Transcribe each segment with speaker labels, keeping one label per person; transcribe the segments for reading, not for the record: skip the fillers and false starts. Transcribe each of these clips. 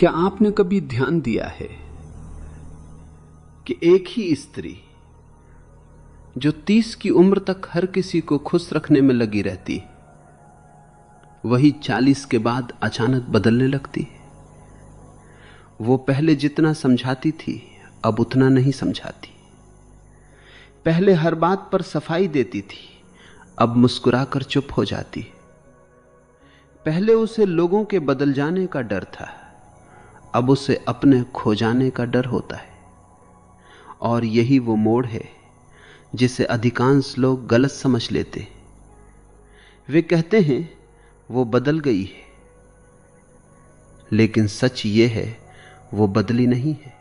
Speaker 1: क्या आपने कभी ध्यान दिया है कि एक ही स्त्री जो 30 की उम्र तक हर किसी को खुश रखने में लगी रहती, वही 40 के बाद अचानक बदलने लगती। वो पहले जितना समझाती थी अब उतना नहीं समझाती। पहले हर बात पर सफाई देती थी, अब मुस्कुराकर चुप हो जाती। पहले उसे लोगों के बदल जाने का डर था, अब उसे अपने खो जाने का डर होता है। और यही वो मोड़ है जिसे अधिकांश लोग गलत समझ लेते। वे कहते हैं वो बदल गई है, लेकिन सच ये है वो बदली नहीं है।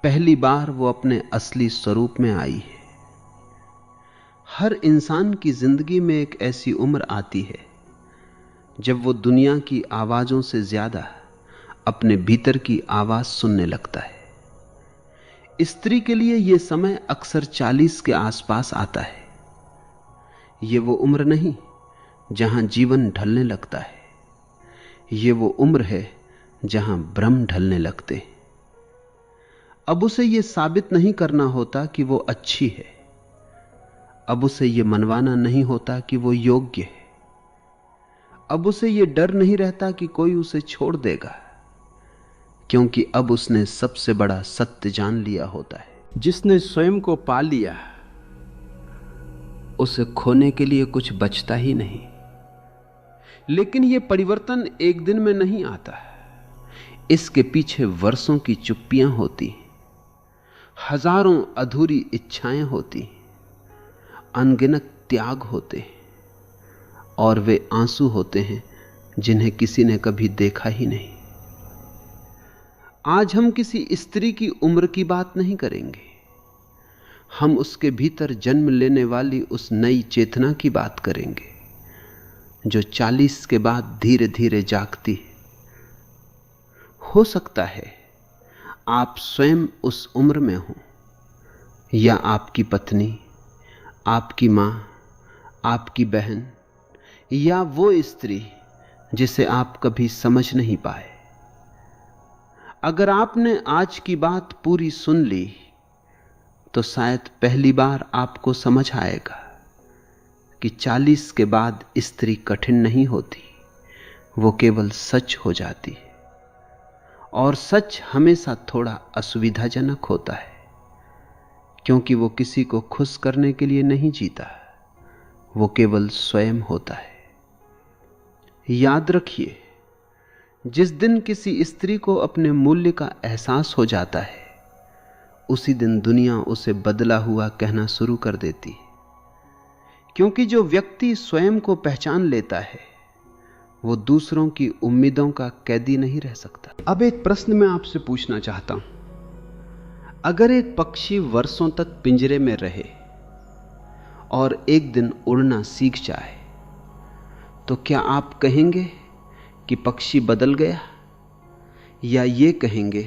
Speaker 1: पहली बार वो अपने असली स्वरूप में आई है। हर इंसान की जिंदगी में एक ऐसी उम्र आती है जब वो दुनिया की आवाजों से ज्यादा अपने भीतर की आवाज सुनने लगता है। स्त्री के लिए यह समय अक्सर 40 के आसपास आता है। यह वो उम्र नहीं जहां जीवन ढलने लगता है, यह वो उम्र है जहां भ्रम ढलने लगते हैं। अब उसे यह साबित नहीं करना होता कि वो अच्छी है, अब उसे यह मनवाना नहीं होता कि वो योग्य है। अब उसे यह डर नहीं रहता कि कोई उसे छोड़ देगा, क्योंकि अब उसने सबसे बड़ा सत्य जान लिया होता है। जिसने स्वयं को पा लिया उसे खोने के लिए कुछ बचता ही नहीं। लेकिन यह परिवर्तन एक दिन में नहीं आता, इसके पीछे वर्षों की चुप्पियां होती, हजारों अधूरी इच्छाएं होती, अनगिनत त्याग होते, और वे आंसू होते हैं जिन्हें किसी ने कभी देखा ही नहीं। आज हम किसी स्त्री की उम्र की बात नहीं करेंगे, हम उसके भीतर जन्म लेने वाली उस नई चेतना की बात करेंगे जो 40 के बाद धीरे धीरे जागती है। हो सकता है आप स्वयं उस उम्र में हो, या आपकी पत्नी, आपकी मां, आपकी बहन, या वो स्त्री जिसे आप कभी समझ नहीं पाए। अगर आपने आज की बात पूरी सुन ली तो शायद पहली बार आपको समझ आएगा कि 40 के बाद स्त्री कठिन नहीं होती, वो केवल सच हो जाती है। और सच हमेशा थोड़ा असुविधाजनक होता है, क्योंकि वो किसी को खुश करने के लिए नहीं जीता, वो केवल स्वयं होता है। याद रखिए, जिस दिन किसी स्त्री को अपने मूल्य का एहसास हो जाता है, उसी दिन दुनिया उसे बदला हुआ कहना शुरू कर देती है। क्योंकि जो व्यक्ति स्वयं को पहचान लेता है वो दूसरों की उम्मीदों का कैदी नहीं रह सकता। अब एक प्रश्न मैं आपसे पूछना चाहता हूं, अगर एक पक्षी वर्षों तक पिंजरे में रहे और एक दिन उड़ना सीख जाए, तो क्या आप कहेंगे कि पक्षी बदल गया, या ये कहेंगे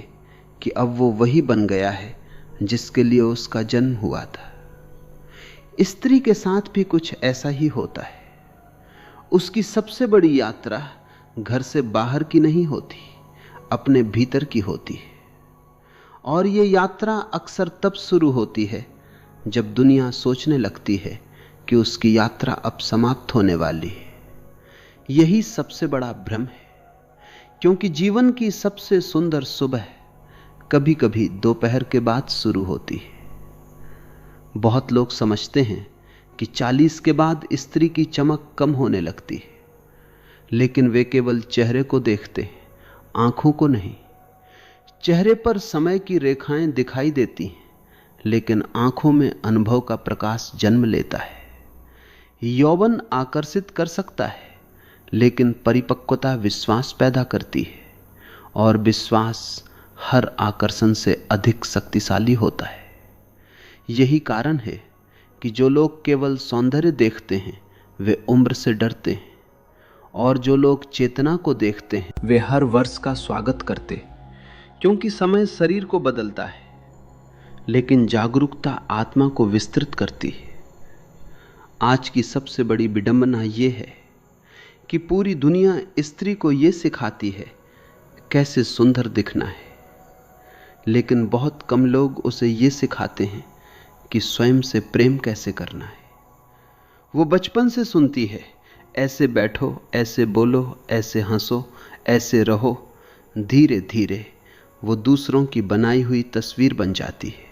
Speaker 1: कि अब वो वही बन गया है जिसके लिए उसका जन्म हुआ था? स्त्री के साथ भी कुछ ऐसा ही होता है। उसकी सबसे बड़ी यात्रा घर से बाहर की नहीं होती, अपने भीतर की होती है। और ये यात्रा अक्सर तब शुरू होती है जब दुनिया सोचने लगती है कि उसकी यात्रा अब समाप्त होने वाली है। यही सबसे बड़ा भ्रम है, क्योंकि जीवन की सबसे सुंदर सुबह कभी कभी दोपहर के बाद शुरू होती है। बहुत लोग समझते हैं कि 40 के बाद स्त्री की चमक कम होने लगती है, लेकिन वे केवल चेहरे को देखते हैं, आंखों को नहीं। चेहरे पर समय की रेखाएं दिखाई देती हैं, लेकिन आंखों में अनुभव का प्रकाश जन्म लेता है। यौवन आकर्षित कर सकता है, लेकिन परिपक्वता विश्वास पैदा करती है, और विश्वास हर आकर्षण से अधिक शक्तिशाली होता है। यही कारण है कि जो लोग केवल सौंदर्य देखते हैं वे उम्र से डरते हैं, और जो लोग चेतना को देखते हैं वे हर वर्ष का स्वागत करते, क्योंकि समय शरीर को बदलता है, लेकिन जागरूकता आत्मा को विस्तृत करती है। आज की सबसे बड़ी विडंबना यह है कि पूरी दुनिया स्त्री को यह सिखाती है कैसे सुंदर दिखना है, लेकिन बहुत कम लोग उसे ये सिखाते हैं कि स्वयं से प्रेम कैसे करना है। वो बचपन से सुनती है, ऐसे बैठो, ऐसे बोलो, ऐसे हंसो, ऐसे रहो। धीरे धीरे वो दूसरों की बनाई हुई तस्वीर बन जाती है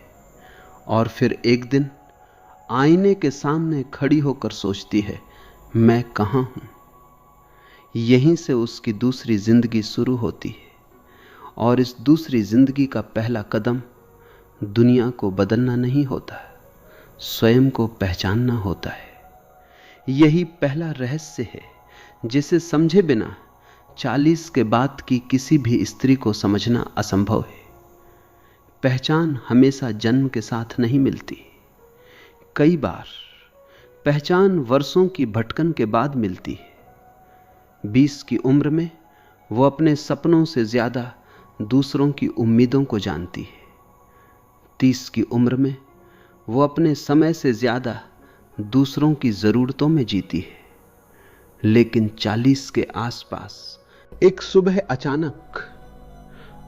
Speaker 1: और फिर एक दिन आईने के सामने खड़ी होकर सोचती है, मैं कहाँ हूँ। यहीं से उसकी दूसरी जिंदगी शुरू होती है और इस दूसरी जिंदगी का पहला कदम दुनिया को बदलना नहीं होता, स्वयं को पहचानना होता है। यही पहला रहस्य है जिसे समझे बिना 40 के बाद की किसी भी स्त्री को समझना असंभव है। पहचान हमेशा जन्म के साथ नहीं मिलती। कई बार पहचान वर्षों की भटकन के बाद मिलती है। 20 की उम्र में वो अपने सपनों से ज्यादा दूसरों की उम्मीदों को जानती है। 30 की उम्र में वो अपने समय से ज्यादा दूसरों की जरूरतों में जीती है। लेकिन 40 के आसपास एक सुबह अचानक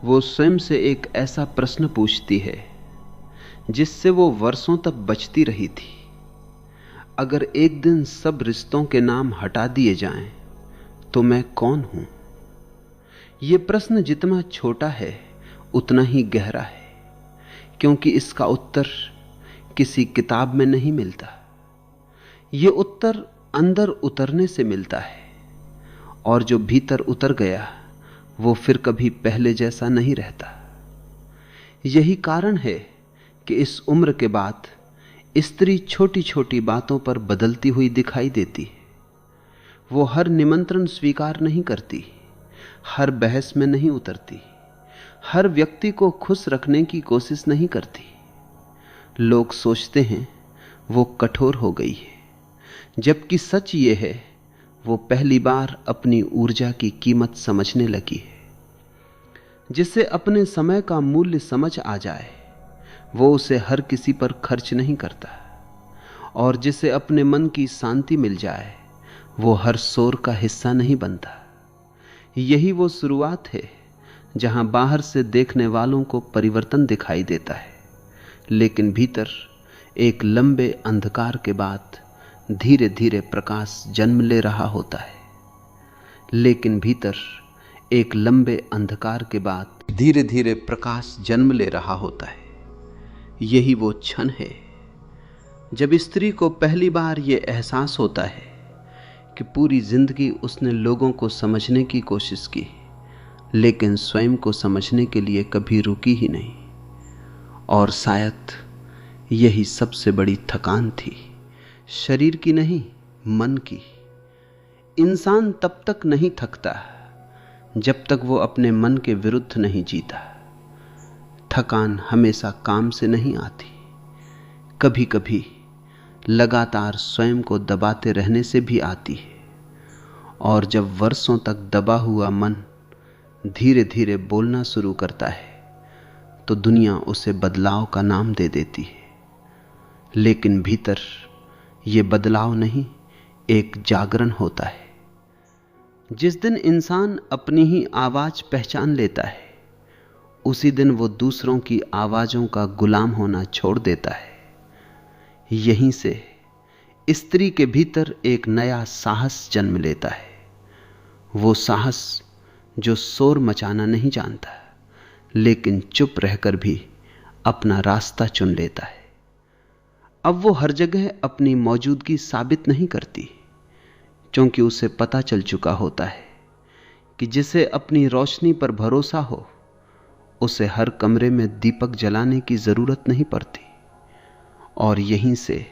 Speaker 1: वो स्वयं से एक ऐसा प्रश्न पूछती है जिससे वो वर्षों तक बचती रही थी। अगर एक दिन सब रिश्तों के नाम हटा दिए जाएं, तो मैं कौन हूं? यह प्रश्न जितना छोटा है उतना ही गहरा है, क्योंकि इसका उत्तर किसी किताब में नहीं मिलता। यह उत्तर अंदर उतरने से मिलता है, और जो भीतर उतर गया वो फिर कभी पहले जैसा नहीं रहता। यही कारण है कि इस उम्र के बाद स्त्री छोटी छोटी बातों पर बदलती हुई दिखाई देती है। वो हर निमंत्रण स्वीकार नहीं करती, हर बहस में नहीं उतरती, हर व्यक्ति को खुश रखने की कोशिश नहीं करती। लोग सोचते हैं वो कठोर हो गई है, जबकि सच ये है वो पहली बार अपनी ऊर्जा की कीमत समझने लगी है। जिसे अपने समय का मूल्य समझ आ जाए वो उसे हर किसी पर खर्च नहीं करता, और जिसे अपने मन की शांति मिल जाए वो हर शोर का हिस्सा नहीं बनता। यही वो शुरुआत है जहां बाहर से देखने वालों को परिवर्तन दिखाई देता है, लेकिन भीतर एक लंबे अंधकार के बाद धीरे धीरे प्रकाश जन्म ले रहा होता है। लेकिन भीतर एक लंबे अंधकार के बाद धीरे धीरे प्रकाश जन्म ले रहा होता है। यही वो क्षण है जब स्त्री को पहली बार यह एहसास होता है कि पूरी जिंदगी उसने लोगों को समझने की कोशिश की, लेकिन स्वयं को समझने के लिए कभी रुकी ही नहीं। और शायद यही सबसे बड़ी थकान थी, शरीर की नहीं, मन की। इंसान तब तक नहीं थकता जब तक वो अपने मन के विरुद्ध नहीं जीता। थकान हमेशा काम से नहीं आती, कभी कभी लगातार स्वयं को दबाते रहने से भी आती है। और जब वर्षों तक दबा हुआ मन धीरे धीरे बोलना शुरू करता है तो दुनिया उसे बदलाव का नाम दे देती है। लेकिन भीतर ये बदलाव नहीं, एक जागरण होता है। जिस दिन इंसान अपनी ही आवाज पहचान लेता है, उसी दिन वो दूसरों की आवाजों का गुलाम होना छोड़ देता है। यहीं से स्त्री के भीतर एक नया साहस जन्म लेता है। वो साहस जो शोर मचाना नहीं जानता, लेकिन चुप रहकर भी अपना रास्ता चुन लेता है। अब वो हर जगह अपनी मौजूदगी साबित नहीं करती, क्योंकि उसे पता चल चुका होता है कि जिसे अपनी रोशनी पर भरोसा हो उसे हर कमरे में दीपक जलाने की जरूरत नहीं पड़ती। और यहीं से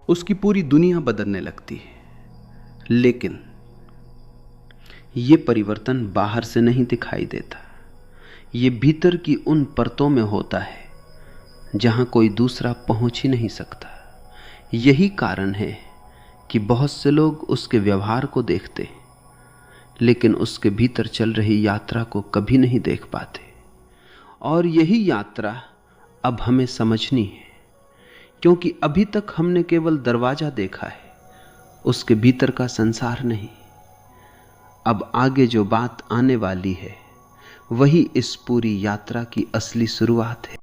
Speaker 1: उसकी पूरी दुनिया बदलने लगती है। लेकिन यह परिवर्तन बाहर से नहीं दिखाई देता, ये भीतर की उन परतों में होता है जहां कोई दूसरा पहुंच ही नहीं सकता। यही कारण है कि बहुत से लोग उसके व्यवहार को देखते, लेकिन उसके भीतर चल रही यात्रा को कभी नहीं देख पाते। और यही यात्रा अब हमें समझनी है, क्योंकि अभी तक हमने केवल दरवाजा देखा है, उसके भीतर का संसार नहीं। अब आगे जो बात आने वाली है वही इस पूरी यात्रा की असली शुरुआत है।